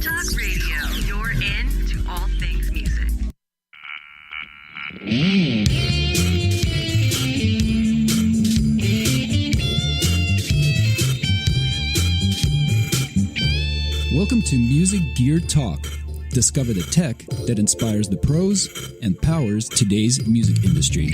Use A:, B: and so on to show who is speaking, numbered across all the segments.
A: Talk Radio, you're in to all things music.
B: Welcome to Music Gear Talk. Discover the tech that inspires the pros and powers today's music industry.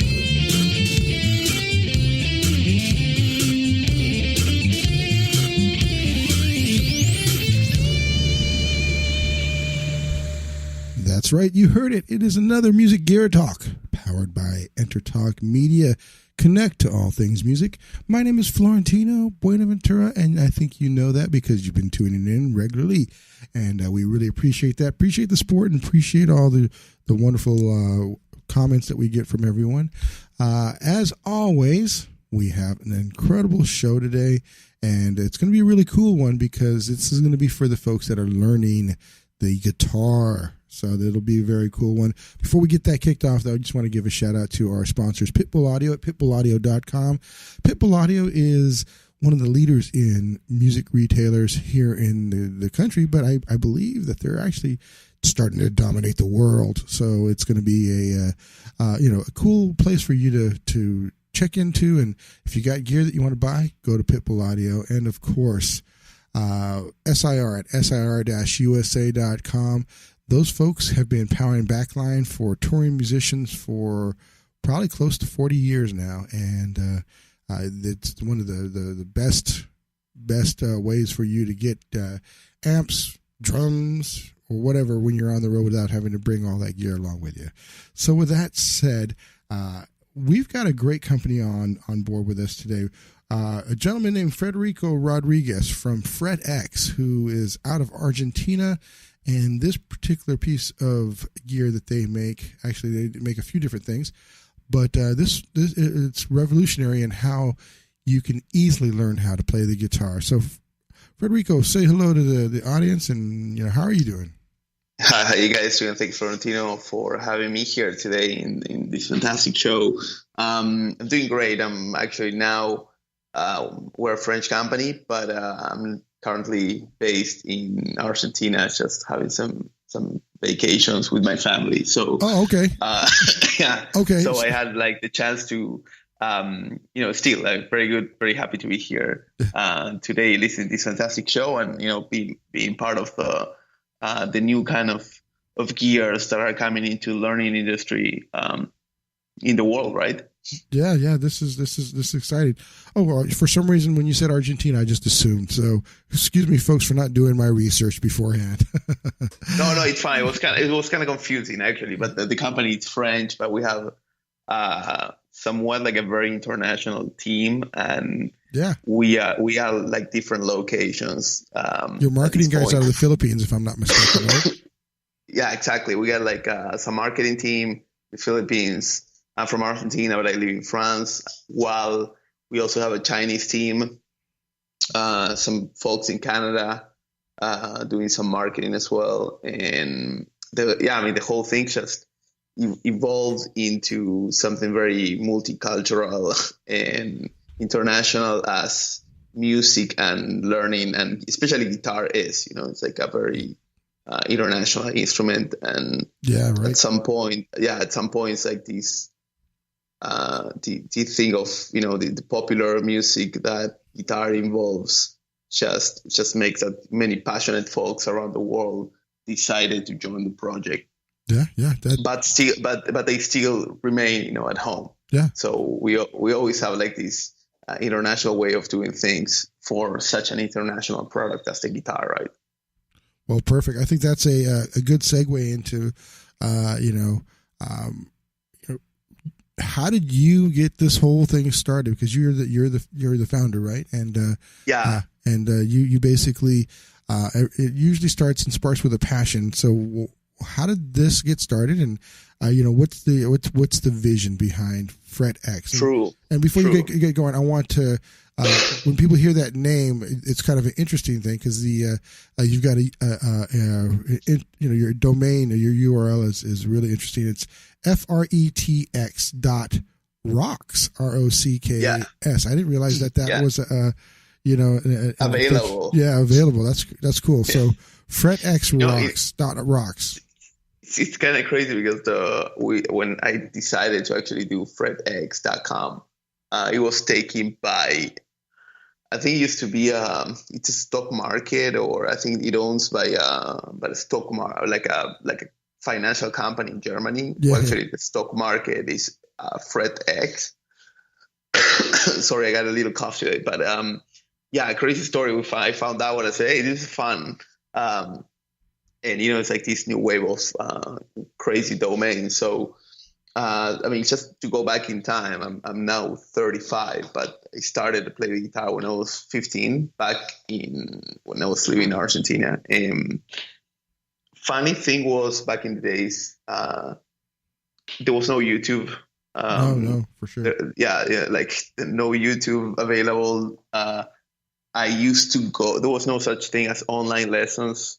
C: That's right, you heard it. It is another Music Gear Talk, powered by EnterTalk Media. Connect to all things music. My name is Florentino Buenaventura, and I think you know that because you've been tuning in regularly, and we really appreciate that. Appreciate the support and appreciate all the wonderful comments that we get from everyone. As always, we have an incredible show today, and it's going to be a really cool one because this is going to be for the folks that are learning the guitar. So that'll be a very cool one. Before we get that kicked off, though, I just want to give a shout out to our sponsors, Pitbull Audio at pitbullaudio.com. Pitbull Audio is one of the leaders in music retailers here in the country, but I believe that they're actually starting to dominate the world. So it's going to be a cool place for you to check into. And if you got gear that you want to buy, go to Pitbull Audio. And of course, SIR at sir-usa.com. Those folks have been powering backline for touring musicians for probably close to 40 years now, and it's one of the best ways for you to get amps, drums, or whatever when you're on the road without having to bring all that gear along with you. So with that said, we've got a great company on board with us today. A gentleman named Federico Rodriguez from FretX, who is out of Argentina. And this particular piece of gear that they make, actually they make a few different things, but this it's revolutionary in how you can easily learn how to play the guitar. So, Federico, say hello to the audience, and how are you doing?
D: Hi, how you guys doing? Thanks, Florentino, for having me here today in this fantastic show. I'm doing great. I'm actually now we're a French company, but I'm currently based in Argentina, just having some vacations with my family. So,
C: okay.
D: Yeah.
C: Okay.
D: So I had the chance to, still very good, very happy to be here today, listening to this fantastic show, and being part of the new kind of gears that are coming into learning industry in the world, right?
C: Yeah. This is exciting. Oh, well, for some reason, when you said Argentina, I just assumed. So, excuse me, folks, for not doing my research beforehand.
D: No, it's fine. It was kind of confusing actually, but the company is French, but we have somewhat a very international team, and we are different locations.
C: Your marketing guy's out of the Philippines, if I'm not mistaken, right?
D: Yeah, exactly. We got some marketing team in the Philippines. I'm from Argentina, but I live in France. While we also have a Chinese team, some folks in Canada doing some marketing as well, and the whole thing just evolved into something very multicultural and international as music and learning, and especially guitar is. It's a very international instrument, and at some point it's like this. The thing of the popular music that guitar involves just makes that many passionate folks around the world decided to join the project. But they still remain at home. So we always have this international way of doing things for such an international product as the guitar, right?
C: Well, perfect. I think that's a good segue into how did you get this whole thing started? Because you're the founder, right? And you basically it usually starts and sparks with a passion. So how did this get started? And what's the vision behind FretX?
D: True.
C: And before you get going, I want to when people hear that name, it's kind of an interesting thing because you've got your domain or your URL is really interesting. It's FRETX.rocks, ROCKS. I didn't realize that was available.
D: Available.
C: Available. That's cool. So FretX
D: You know,
C: rocks.
D: it's kind of crazy because when I decided to actually do FretX.com, it was taken by, I think it used to be it's a stock market, or I think it owns by a stock market, like a financial company in Germany.
C: Yeah.
D: Well, actually, the stock market is FretX. Sorry, I got a little cough today, but yeah, a crazy story. I found out when I said, "Hey, this is fun," and it's like this new wave of crazy domains. So, I mean, just to go back in time, I'm now 35, but I started to play the guitar when I was 15, when I was living in Argentina. Funny thing was, back in the days, there was no YouTube.
C: No, for sure.
D: Yeah, like no YouTube available. I used to go. There was no such thing as online lessons.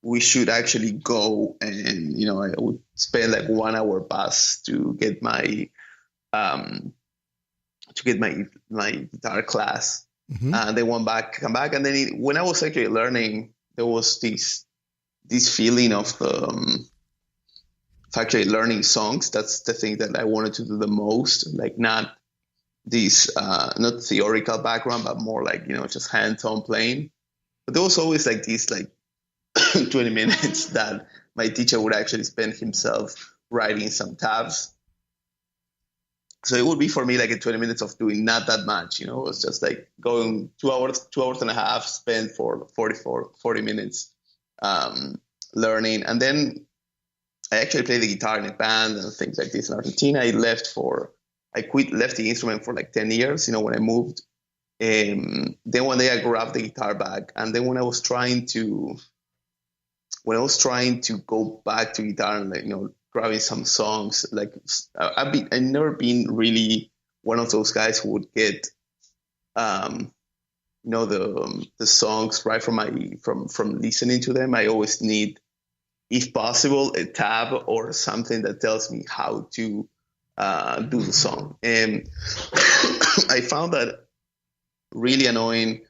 D: We should actually go, and I would spend like 1 hour bus to get my guitar class.
C: Mm-hmm.
D: And then come back, and then when I was actually learning, there was this feeling of actually learning songs. That's the thing that I wanted to do the most. Like not theoretical background, but more like just hands-on playing. But there was always like these 20 minutes that my teacher would actually spend himself writing some tabs. So it would be for me like a 20 minutes of doing not that much, it was just like going 2 hours and a half, spent for 40 minutes learning. And then I actually played the guitar in a band and things like this in Argentina. I left the instrument for like 10 years, when I moved. Then one day I grabbed the guitar back. And then when I was trying to go back to guitar and grabbing some songs, like I've never been really one of those guys who would get the songs right from listening to them. I always need, if possible, a tab or something that tells me how to do the song. And I found that really annoying.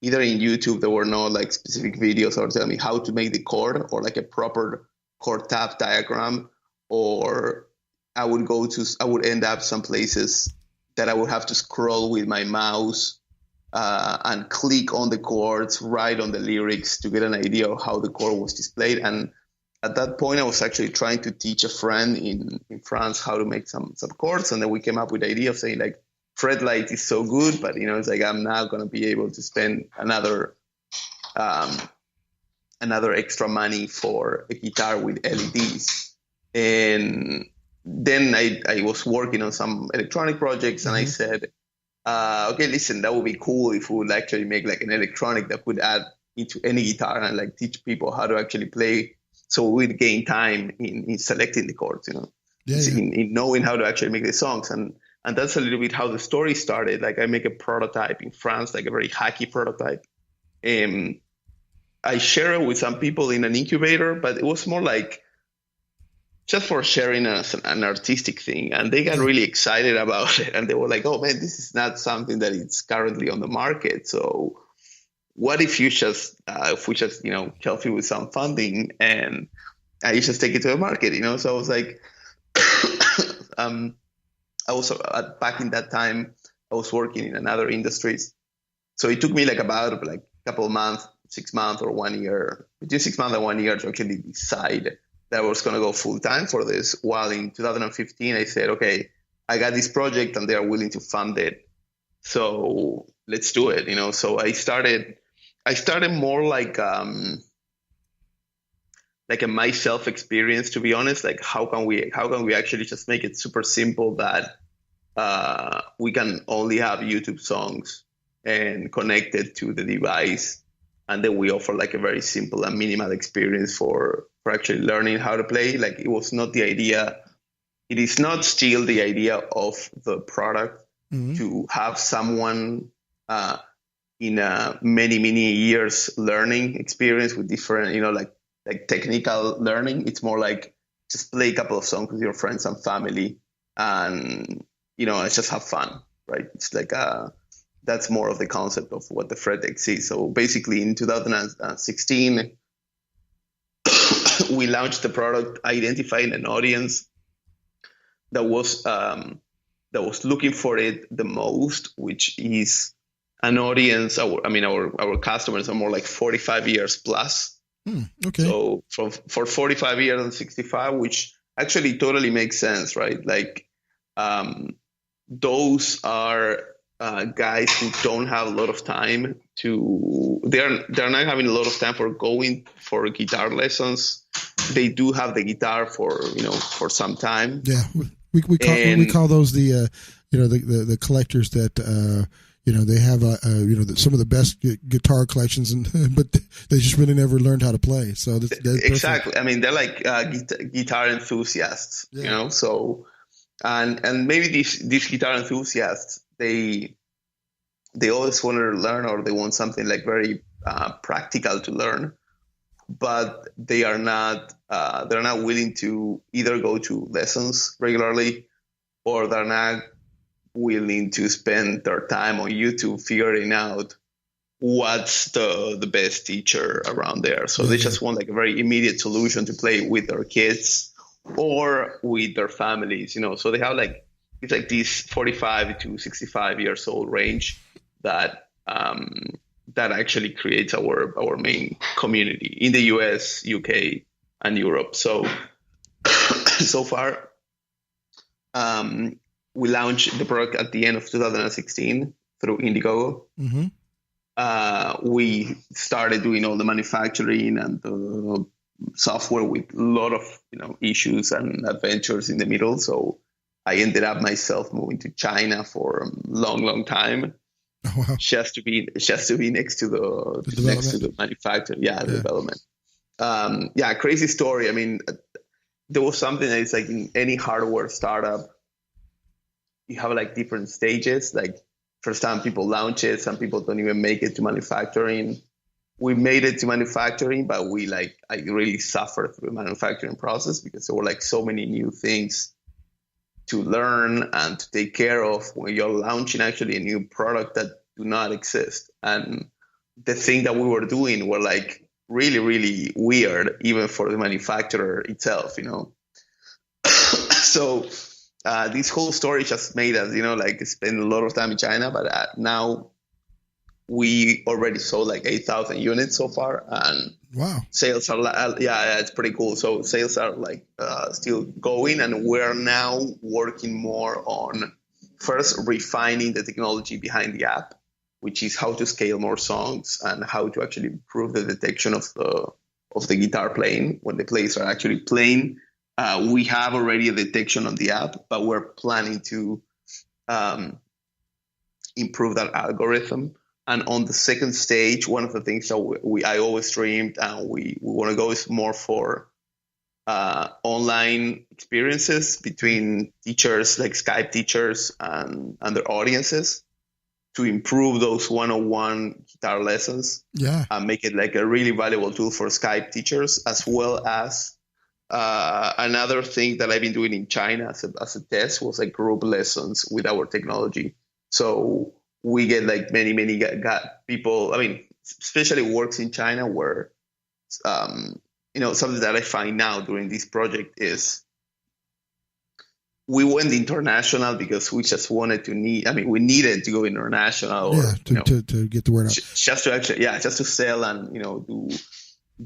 D: Either in YouTube, there were no like specific videos or tell me how to make the chord or like a proper chord tab diagram, or I would end up some places that I would have to scroll with my mouse and click on the chords, write on the lyrics to get an idea of how the chord was displayed. And at that point, I was actually trying to teach a friend in France how to make some chords, and then we came up with the idea of saying like, Fretlight is so good, but it's like I'm now going to be able to spend another extra money for a guitar with LEDs. And then I was working on some electronic projects, and I said, okay, listen, that would be cool if we would actually make like an electronic that could add into any guitar and like teach people how to actually play, so we'd gain time in selecting the chords, in knowing how to actually make the songs. And that's a little bit how the story started. Like I make a prototype in France, like a very hacky prototype. I share it with some people in an incubator, but it was more like just for sharing as an artistic thing. And they got really excited about it. And they were like, oh man, this is not something that is currently on the market. So what if we just help you with some funding and you just take it to the market, So I was like, I was back in that time, I was working in another industries. So it took me about a couple of months, 6 months or 1 year, between 6 months and 1 year to actually decide that I was going to go full time for this. While in 2015, I said, okay, I got this project and they are willing to fund it. So let's do it, So I started more like a myself experience, to be honest. Like how can we actually just make it super simple that we can only have YouTube songs and connect it to the device, and then we offer like a very simple and minimal experience for actually learning how to play. Like it was not the idea. It is not still the idea of the product to have someone in a many years learning experience with different, like technical learning. It's more like just play a couple of songs with your friends and family, and it's just have fun, right? It's like that's more of the concept of what the FretX is. So basically, in 2016, we launched the product, identifying an audience that was looking for it the most, which is an audience. Our customers are more like 45 years plus.
C: Okay.
D: So for 45 years and 65, which actually totally makes sense, right? Like those are guys who don't have a lot of time they're not having a lot of time for going for guitar lessons. They do have the guitar for some time.
C: Yeah, we call those the the collectors that they have some of the best guitar collections, but they just really never learned how to play. So that's
D: exactly. I mean, they're like guitar enthusiasts, So and maybe these guitar enthusiasts, they always want to learn, or they want something like very practical to learn, but they are not willing to either go to lessons regularly, or they're not willing to spend their time on YouTube figuring out what's the best teacher around there. So they just want like a very immediate solution to play with their kids or with their families, So they have it's like this 45 to 65 years old range that actually creates our main community in the US, UK, and Europe. So so far, we launched the product at the end of 2016 through Indiegogo.
C: Mm-hmm.
D: We started doing all the manufacturing and the software with a lot of issues and adventures in the middle. So I ended up myself moving to China for a long time.
C: Oh, wow.
D: Just to be next to the manufacturer, the development. Crazy story. I mean, there was something that is like in any hardware startup, you have like different stages. Like first time people launch it, some people don't even make it to manufacturing. We made it to manufacturing, but I really suffered through the manufacturing process because there were like so many new things to learn and to take care of when you're launching actually a new product that do not exist. And the thing that we were doing were like really, really weird, even for the manufacturer itself, So this whole story just made us, spend a lot of time in China, but now we already sold like 8,000 units so far, and
C: wow,
D: sales are it's pretty cool. So sales are still going, and we're now working more on first refining the technology behind the app, which is how to scale more songs and how to actually improve the detection of the guitar playing when the players are actually playing. We have already a detection on the app, but we're planning to improve that algorithm. And on the second stage, one of the things that I always dreamed and we want to go is more for online experiences between teachers, like Skype teachers and their audiences, to improve those one-on-one guitar lessons.
C: Yeah.
D: And make it like a really valuable tool for Skype teachers, as well as another thing that I've been doing in China as a test was like group lessons with our technology. So we get like many people, I mean, especially works in China where, something that I find now during this project is we went international because we just wanted we needed to go international.
C: To get the word out.
D: Just to actually, just to sell and,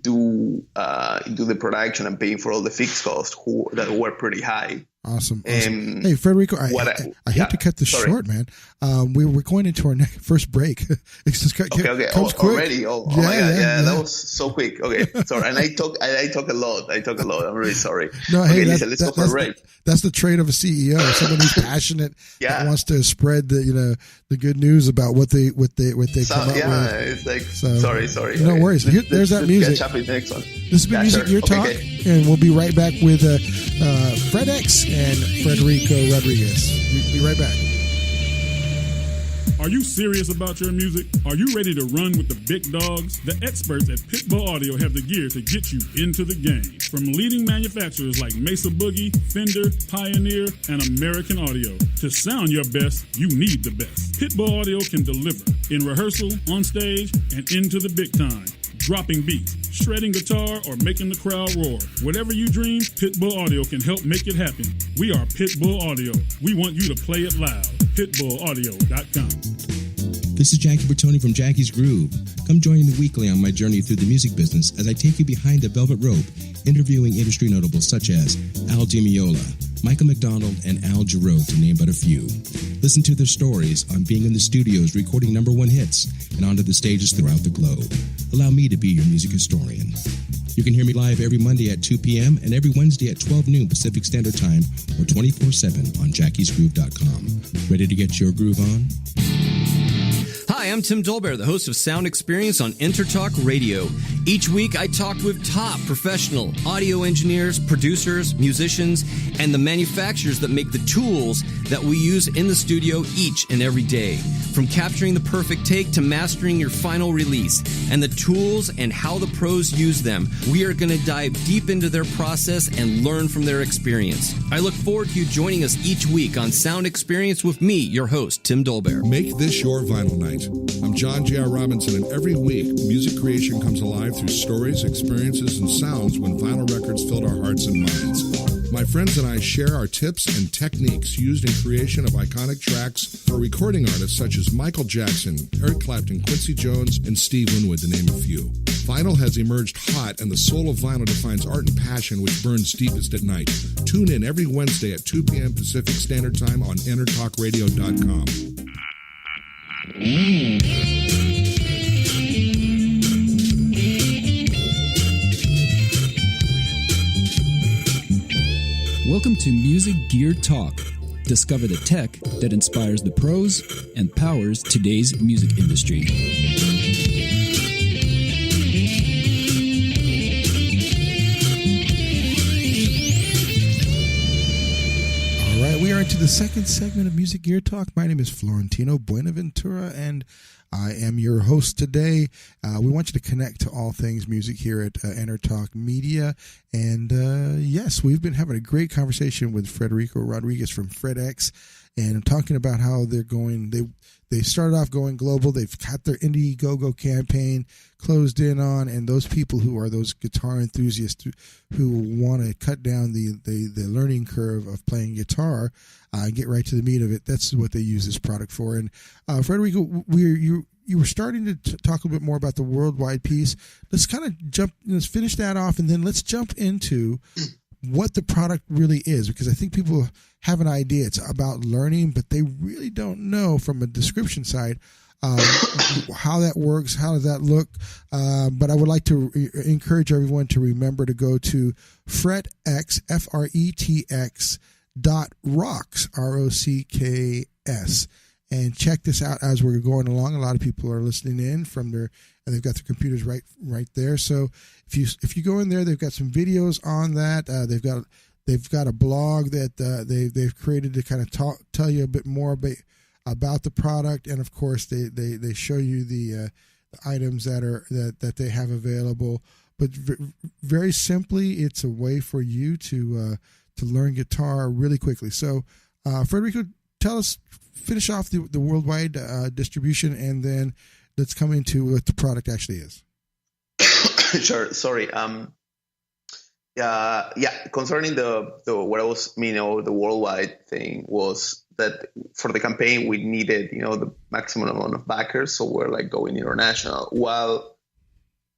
D: do the production and paying for all the fixed costs that were pretty high.
C: Awesome. Hey, Federico, I hate to cut this short, man. We're going into our first break. It's just
D: okay.
C: Quick.
D: Already? Oh my God. Yeah, that was so quick. Okay, sorry. And I talk a lot. I'm really sorry.
C: No, hey,
D: let's go for a break.
C: That's the trait of a CEO, someone who's passionate, that wants to spread the good news about what they come up with.
D: It's like sorry.
C: No worries. There's that music.
D: Catch up with the next one.
C: This has been Music Gear Talk, and we'll be right back with FretX and Federico Rodriguez. We'll be right back.
E: Are you serious about your music? Are you ready to run with the big dogs? The experts at Pitbull Audio have the gear to get you into the game. From leading manufacturers like Mesa Boogie, Fender, Pioneer, and American Audio. To sound your best, you need the best. Pitbull Audio can deliver in rehearsal, on stage, and into the big time. Dropping beats, shredding guitar, or making the crowd roar. Whatever you dream, Pitbull Audio can help make it happen. We are Pitbull Audio. We want you to play it loud. PitbullAudio.com.
F: This is Jackie Bertoni from Jackie's Groove. Come join me weekly on my journey through the music business as I take you behind the velvet rope, interviewing industry notables such as Al Di Meola, Michael McDonald, and Al Jarreau, to name but a few. Listen to their stories on being in the studios recording #1 hits and onto the stages throughout the globe. Allow me to be your music historian. You can hear me live every Monday at 2 p.m. and every Wednesday at 12 noon Pacific Standard Time or 24/7 on jackiesgroove.com. Ready to get your groove on?
G: Hi, I'm Tim Dolbear, the host of Sound Experience on Intertalk Radio. Each week, I talk with top professional audio engineers, producers, musicians, and the manufacturers that make the tools that we use in the studio each and every day. From capturing the perfect take to mastering your final release, and the tools and how the pros use them, we are going to dive deep into their process and learn from their experience. I look forward to you joining us each week on Sound Experience with me, your host, Tim Dolbear.
H: Make this your vinyl night. I'm John J.R. Robinson, and every week, music creation comes alive through stories, experiences, and sounds when vinyl records filled our hearts and minds. My friends and I share our tips and techniques used in creation of iconic tracks for recording artists such as Michael Jackson, Eric Clapton, Quincy Jones, and Steve Winwood, to name a few. Vinyl has emerged hot, and the soul of vinyl defines art and passion which burns deepest at night. Tune in every Wednesday at 2 p.m. Pacific Standard Time on intertalkradio.com.
B: Welcome to Music Gear Talk. Discover the tech that inspires the pros and powers today's music industry.
C: All right, we are into the second segment of Music Gear Talk. My name is Florentino Buenaventura, and I am your host today. We want you to connect to all things music here at Intertalk Media. And yes, we've been having a great conversation with Federico Rodriguez from FretX and talking about how they're going. They started off going global. They've got their Indiegogo campaign closed in on, and those people who are those guitar enthusiasts who want to cut down the learning curve of playing guitar, get right to the meat of it. That's what they use this product for. And Federico, you were starting to talk a bit more about the worldwide piece. Let's kind of let's finish that off, and then let's jump into what the product really is, because I think people have an idea. It's about learning, but they really don't know from a description side how that works, how does that look. But I would like to encourage everyone to remember to go to FretX, FRETX .rocks, ROCKS, and check this out as we're going along. A lot of people are listening in from and they've got their computers right there. So if you go in there, they've got some videos on that. They've got a blog that they've created to kind of tell you a bit more about the product, and of course they show you the items that they have available. But very simply, it's a way for you to learn guitar really quickly. So Federico, finish off the worldwide distribution, and then let's come into what the product actually is.
D: Sure. Sorry. Concerning the what I was, the worldwide thing was that for the campaign we needed, the maximum amount of backers, so we're like going international. While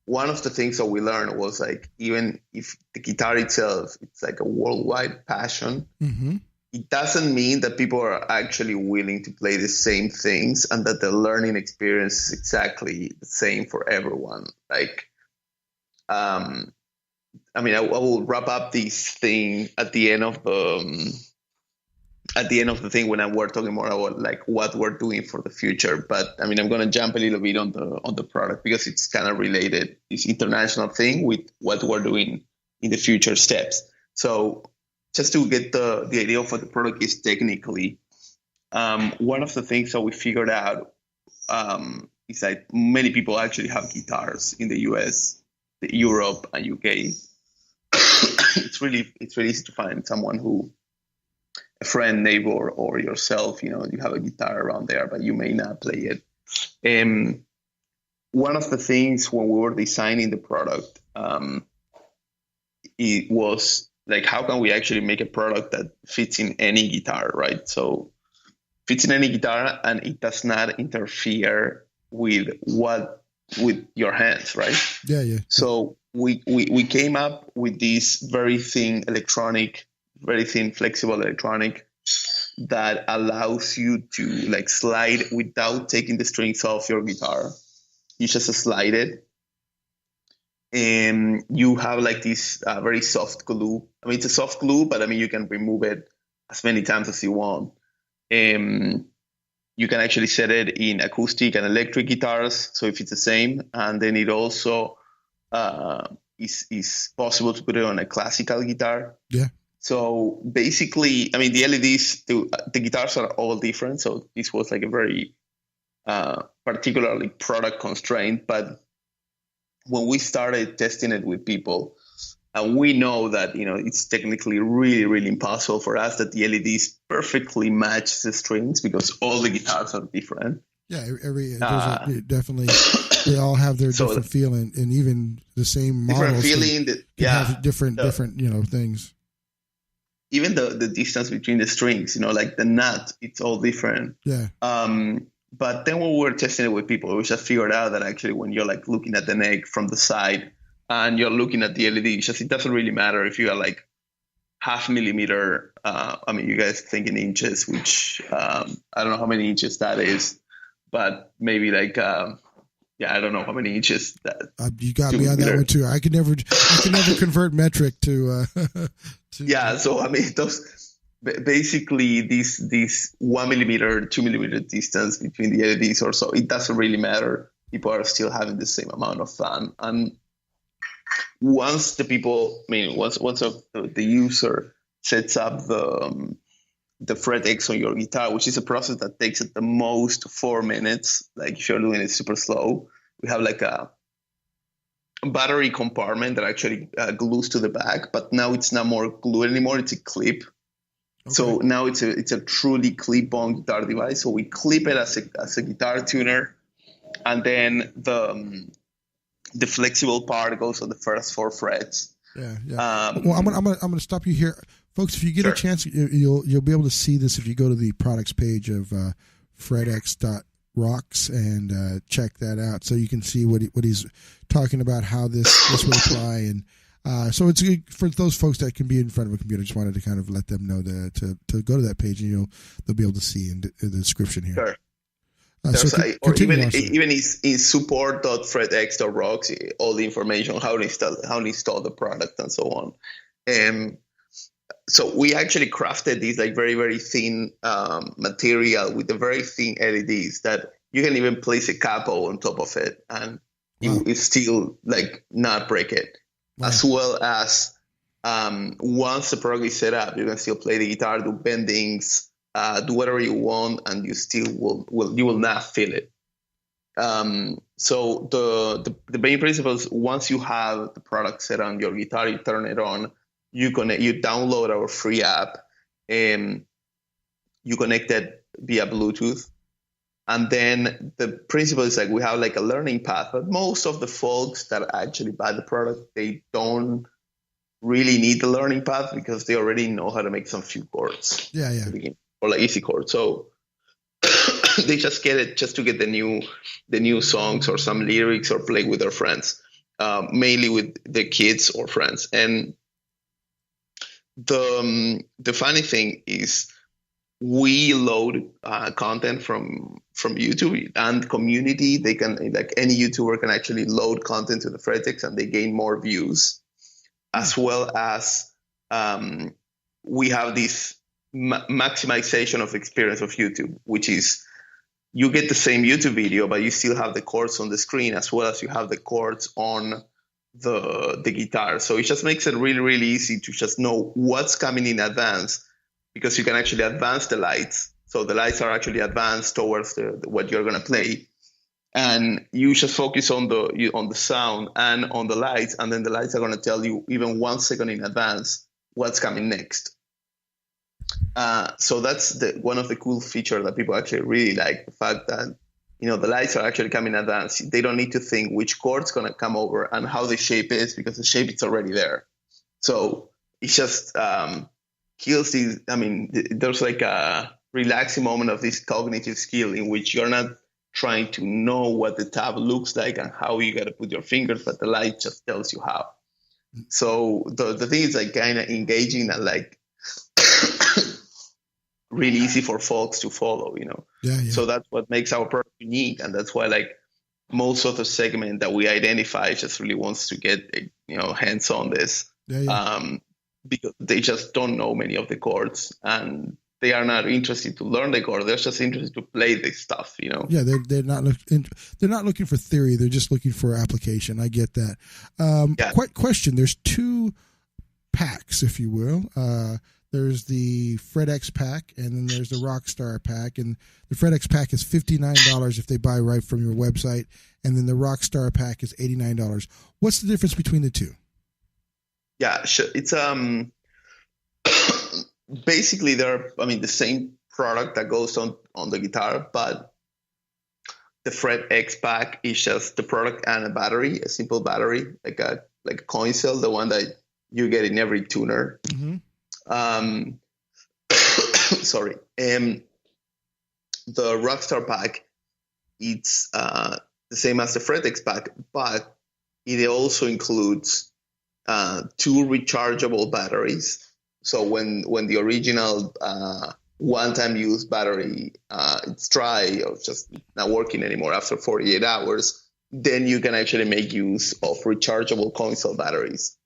D: one of the things that we learned was like, even if the guitar itself, it's like a worldwide passion, mm-hmm. It doesn't mean that people are actually willing to play the same things and that the learning experience is exactly the same for everyone. Like, I will wrap up this thing at the end of the thing when we're talking more about like what we're doing for the future. But I'm going to jump a little bit on the product because it's kind of related, this international thing, with what we're doing in the future steps. So just to get the idea of what the product is technically, one of the things that we figured out is that many people actually have guitars in the US, Europe, and UK. It's really easy to find someone a friend, neighbor, or yourself, you have a guitar around there, but you may not play it. One of the things when we were designing the product, it was like, how can we actually make a product that fits in any guitar, right? So fits in any guitar and it does not interfere with your hands, right?
C: Yeah.
D: So we came up with this very thin flexible electronic that allows you to like slide without taking the strings off your guitar. You just slide it, and you have like this very soft glue. I mean, it's a soft glue, but I mean, you can remove it as many times as you want. You can actually set it in acoustic and electric guitars, so if it's the same, and then it also is possible to put it on a classical guitar.
C: Yeah.
D: So basically, I mean, the LEDs, the guitars are all different. So this was like a very particularly product constraint. But when we started testing it with people, and we know that, it's technically really, really impossible for us that the LEDs perfectly match the strings because all the guitars are different.
C: Yeah, definitely, they all have their different feeling, and even the same models have different things.
D: Even the distance between the strings, like the nut, it's all different.
C: Yeah.
D: But then when we were testing it with people, we just figured out that actually when you're like looking at the neck from the side and you're looking at the LED, it doesn't really matter if you are like half millimeter. I mean, you guys think in inches, which I don't know how many inches that is, but maybe like I don't know how many inches that.
C: You got me on that one too. I could never convert metric to.
D: Yeah, so I mean, those basically these 1 millimeter, 2 millimeter distance between the LEDs or so, it doesn't really matter. People are still having the same amount of fun, and once the user sets up the FretX on your guitar, which is a process that takes at the most 4 minutes. Like if you're doing it super slow, we have like a battery compartment that actually glues to the back, but now it's not more glue anymore. It's a clip. Okay. So now it's a truly clip-on guitar device. So we clip it as a guitar tuner, and then the flexible part goes on the first 4 frets.
C: Yeah. Well, I'm gonna stop you here, folks. If you get a chance, you'll be able to see this if you go to the products page of FretX.rocks and check that out, so you can see what he's talking about, how this would apply, and so it's good for those folks that can be in front of a computer. Just wanted to kind of let them know to go to that page, and they'll be able to see in the description here.
D: Sure.
C: Or
D: even in support.fretx.rocks, all the information on how to install the product and so on. So we actually crafted these like very, very thin material with the very thin LEDs that you can even place a capo on top of it, and it still like not break it. Wow. As well as once the product is set up, you can still play the guitar, do bendings, do whatever you want, and you still will not feel it. So the main principle is, once you have the product set on your guitar, you turn it on, you download our free app, and you connect it via Bluetooth. And then the principle is like we have like a learning path, but most of the folks that actually buy the product, they don't really need the learning path because they already know how to make some few chords.
C: Yeah.
D: Or like easy chords. So they just get it just to get the new songs or some lyrics or play with their friends, mainly with the kids or friends. And the funny thing is, we load content from YouTube and community. They can, like any YouTuber can actually load content to the FretX and they gain more views, as well as we have this maximization of experience of YouTube, which is you get the same YouTube video, but you still have the chords on the screen as well as you have the chords on the guitar. So it just makes it really, really easy to just know what's coming in advance, because you can actually advance the lights. So the lights are actually advanced towards what you're going to play. and you just focus on the sound and on the lights, and then the lights are going to tell you even 1 second in advance what's coming next. So that's one of the cool features that people actually really like, the fact that the lights are actually coming in advance. They don't need to think which chord's going to come over and how the shape is, because the shape is already there. So it just kills these. I mean, there's like a relaxing moment of this cognitive skill in which you're not trying to know what the tab looks like and how you got to put your fingers, but the light just tells you how. So the thing is like kind of engaging and like really easy for folks to follow,
C: Yeah.
D: So that's what makes our product unique, and that's why like most of the segment that we identify just really wants to get hands on this. Because they just don't know many of the chords, and they are not interested to learn the chord. They're just interested to play this stuff,
C: Yeah, they're not looking for theory. They're just looking for application. I get that. Question: there's 2 packs, if you will. There's the FretX pack, and then there's the Rockstar pack. And the FretX pack is $59 if they buy right from your website, and then the Rockstar pack is $89. What's the difference between the 2?
D: Yeah, sure. It's basically they're the same product that goes on the guitar, but the FretX pack is just the product and a battery, a simple battery, like a coin cell, the one that you get in every tuner.
C: Mm-hmm.
D: Sorry. The Rockstar pack, it's the same as the FretX pack, but it also includes 2 rechargeable batteries. So when the original one-time use battery it's dry or just not working anymore after 48 hours, then you can actually make use of rechargeable coin cell batteries,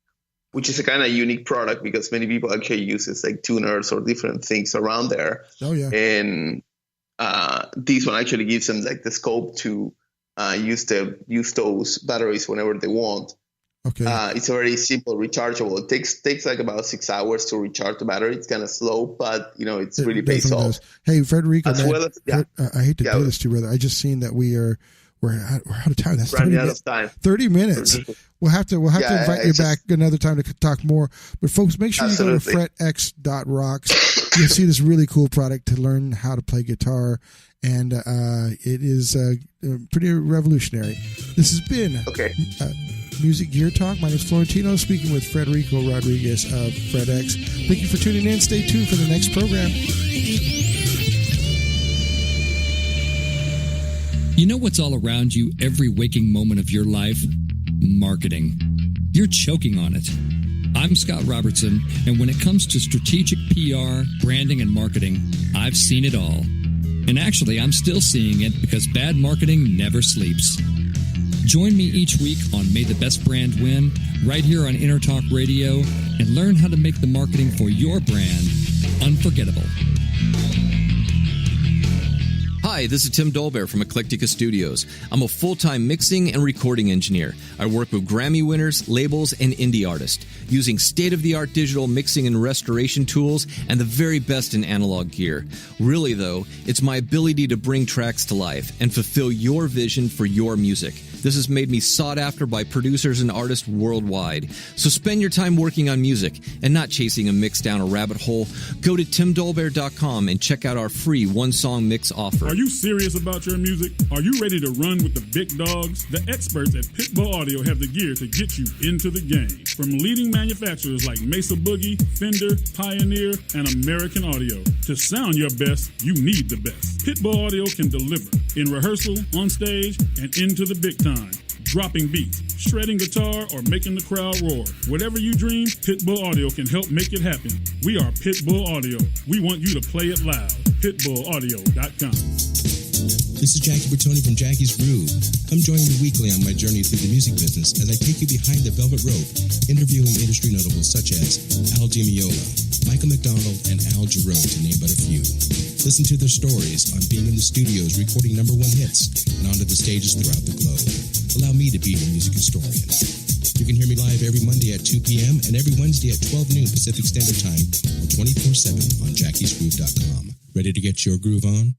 D: which is a kind of unique product because many people actually use it like tuners or different things around there.
C: Oh yeah.
D: And this one actually gives them like the scope to use those batteries whenever they want.
C: Okay.
D: It's a very simple rechargeable. It takes like about 6 hours to recharge the battery. It's kind of slow, but it really pays off.
C: Hey, Federico,
D: as well as,
C: I hate to do this to you, brother. I just seen that we're out of time. That's
D: running out of time.
C: 30 minutes. We'll have to invite you back another time to talk more. But folks, make sure you go to fretx.rocks. You'll see this really cool product to learn how to play guitar, and it is pretty revolutionary. This has been Music Gear Talk. My name is Florentino, speaking with Federico Rodriguez of FretX. Thank you for tuning in. Stay tuned for the next program.
B: You know what's all around you every waking moment of your life? Marketing. You're choking on it. I'm Scott Robertson, and when it comes to strategic PR, branding, and marketing, I've seen it all. And actually, I'm still seeing it because bad marketing never sleeps. Join me each week on May the Best Brand Win, right here on InterTalk Radio, and learn how to make the marketing for your brand unforgettable.
G: Hi, this is Tim Dolbear from Eclectica Studios. I'm a full-time mixing and recording engineer. I work with Grammy winners, labels, and indie artists, using state-of-the-art digital mixing and restoration tools and the very best in analog gear. Really, though, it's my ability to bring tracks to life and fulfill your vision for your music. This has made me sought after by producers and artists worldwide. So spend your time working on music and not chasing a mix down a rabbit hole. Go to timdolbear.com and check out our free one-song mix offer.
E: Are you serious about your music? Are you ready to run with the big dogs? The experts at Pitbull Audio have the gear to get you into the game. From leading manufacturers like Mesa Boogie, Fender, Pioneer, and American Audio. To sound your best, you need the best. Pitbull Audio can deliver in rehearsal, on stage, and into the big time. Dropping beats, shredding guitar, or making the crowd roar. Whatever you dream, Pitbull Audio can help make it happen. We are Pitbull Audio. We want you to play it loud. PitbullAudio.com.
F: This is Jackie Bertoni from Jackie's Groove. Come join me weekly on my journey through the music business as I take you behind the velvet rope, interviewing industry notables such as Al DiMeola, Michael McDonald, and Al Jarreau, to name but a few. Listen to their stories on being in the studios recording #1 hits and onto the stages throughout the globe. Allow me to be your music historian. You can hear me live every Monday at 2 p.m. and every Wednesday at 12 noon Pacific Standard Time or 24/7 on jackiesgroove.com. Ready to get your groove on?